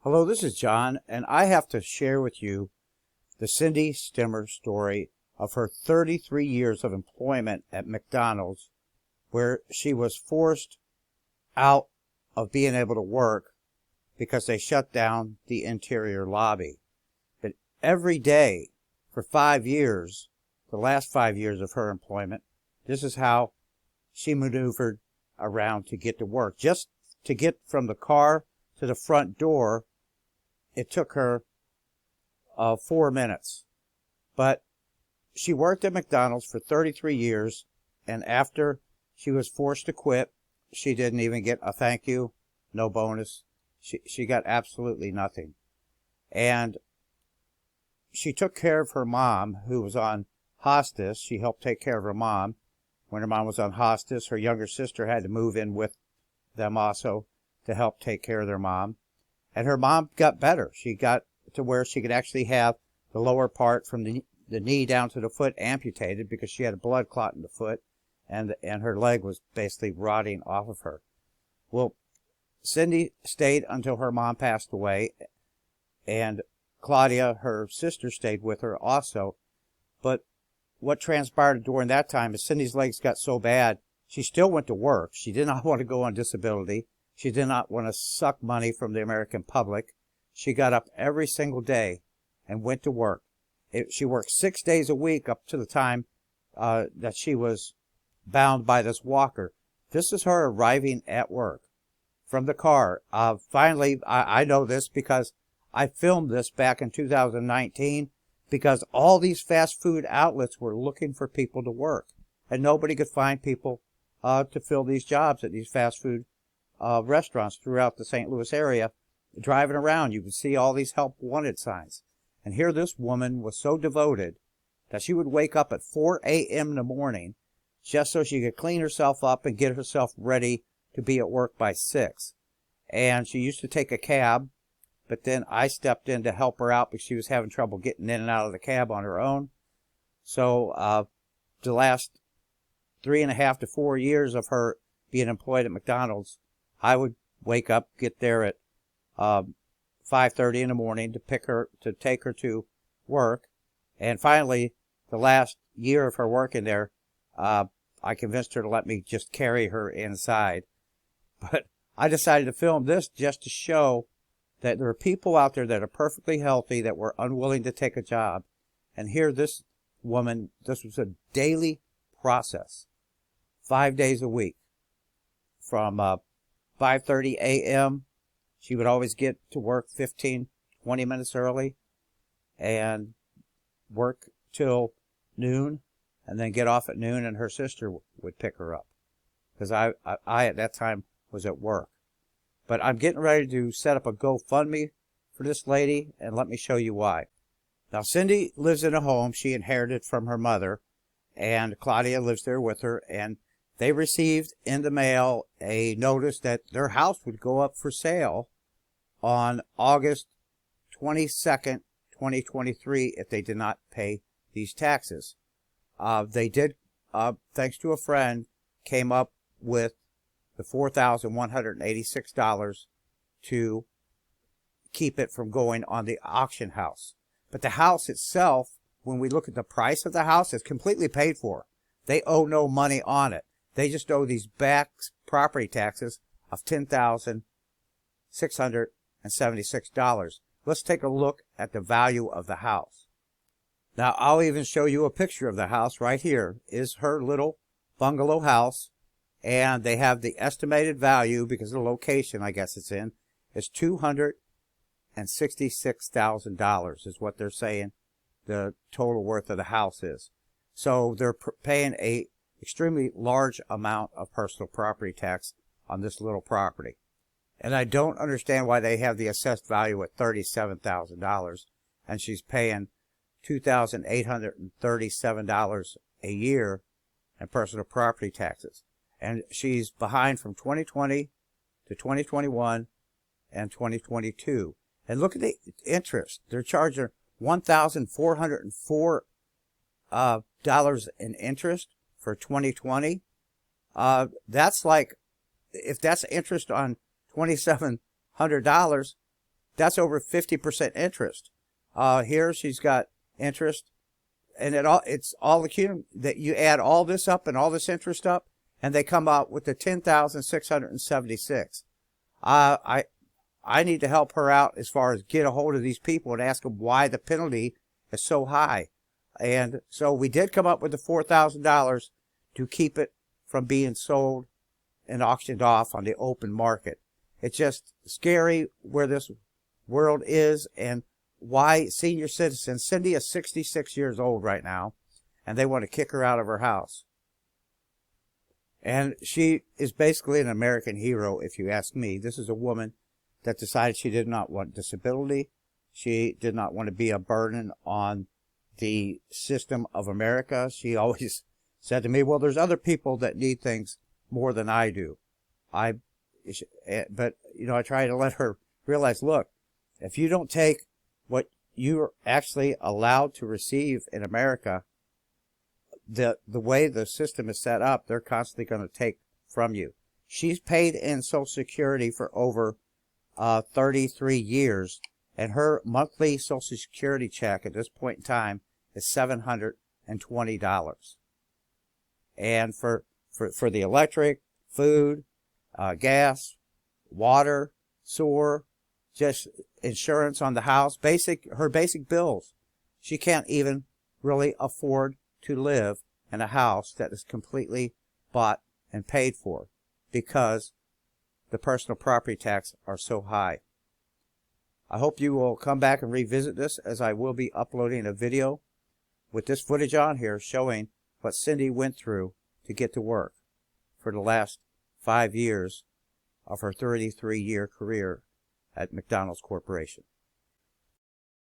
Hello, this is John, and I have to share with you the Cindy Stimmer story of her 33 years of employment at McDonald's, where she was forced out of being able to work because they shut down the interior lobby. But every day for 5 years, the last 5 years of her employment, this is how she maneuvered around to get to work. Just to get from the car to the front door, it took her 4 minutes. But she worked at McDonald's for 33 years, and after she was forced to quit, she didn't even get a thank you, no bonus. She got absolutely nothing. And she took care of her mom, who was on hospice. She helped take care of her mom when her mom was on hospice. Her younger sister had to move in with them also to help take care of their mom. And her mom got better. She got to where she could actually have the lower part from the knee down to the foot amputated because she had a blood clot in the foot, and her leg was basically rotting off of her. Well, Cindy stayed until her mom passed away, and Claudia, her sister, stayed with her also. But what transpired during that time is Cindy's legs got so bad, she still went to work. She did not want to go on disability. She did not want to suck money from the American public. She got up every single day and went to work. She worked 6 days a week up to the time that she was bound by this walker. This is her arriving at work from the car. Finally, I know this because I filmed this back in 2019 because all these fast food outlets were looking for people to work, and nobody could find people to fill these jobs at these fast food restaurants throughout the St. Louis area. Driving around, you could see all these help wanted signs. And here this woman was so devoted that she would wake up at 4 a.m. in the morning just so she could clean herself up and get herself ready to be at work by 6. And she used to take a cab, but then I stepped in to help her out because she was having trouble getting in and out of the cab on her own. So the last 3.5 to 4 years of her being employed at McDonald's, I would wake up, get there at 5:30 in the morning to take her to work. And finally, the last year of her working there, I convinced her to let me just carry her inside. But I decided to film this just to show that there are people out there that are perfectly healthy that were unwilling to take a job. And here this woman, this was a daily process, 5 days a week, from 5:30 a.m. She would always get to work 15, 20 minutes early and work till noon, and then get off at noon, and her sister would pick her up because I at that time was at work. But I'm getting ready to set up a GoFundMe for this lady, and let me show you why. Now, Cindy lives in a home she inherited from her mother, and Claudia lives there with her, and they received in the mail a notice that their house would go up for sale on August 22nd, 2023, if they did not pay these taxes. They did, thanks to a friend, came up with the $4,186 to keep it from going on the auction house. But the house itself, when we look at the price of the house, is completely paid for. They owe no money on it. They just owe these back property taxes of $10,676. Let's take a look at the value of the house. Now, I'll even show you a picture of the house. Right here is her little bungalow house, and they have the estimated value, because of the location I guess it's in, is $266,000 is what they're saying the total worth of the house is. So they're paying a extremely large amount of personal property tax on this little property. And I don't understand why they have the assessed value at $37,000 and she's paying $2,837 a year in personal property taxes. And she's behind from 2020 to 2021 and 2022. And look at the interest. They're charging $1,404 in interest for 2020. That's like, if that's interest on $2,700, that's over 50% interest. Here she's got interest, and it's all accumulated. That you add all this up and all this interest up, and they come out with the 10,676. I need to help her out as far as get a hold of these people and ask them why the penalty is so high. And so we did come up with the $4,000 to keep it from being sold and auctioned off on the open market. It's just scary where this world is and why senior citizens. Cindy is 66 years old right now, and they want to kick her out of her house. And she is basically an American hero, if you ask me. This is a woman that decided she did not want disability. She did not want to be a burden on the system of America. She always said to me, well, there's other people that need things more than I do. But, I try to let her realize, look, if you don't take what you're actually allowed to receive in America, the way the system is set up, they're constantly going to take from you. She's paid in Social Security for over 33 years, and her monthly Social Security check at this point in time is $720. And for the electric, food, gas, water, sewer, just insurance on the house, her basic bills, she can't even really afford to live in a house that is completely bought and paid for because the personal property tax are so high. I hope you will come back and revisit this, as I will be uploading a video with this footage on here showing what Cindy went through to get to work for the last 5 years of her 33-year career at McDonald's Corporation.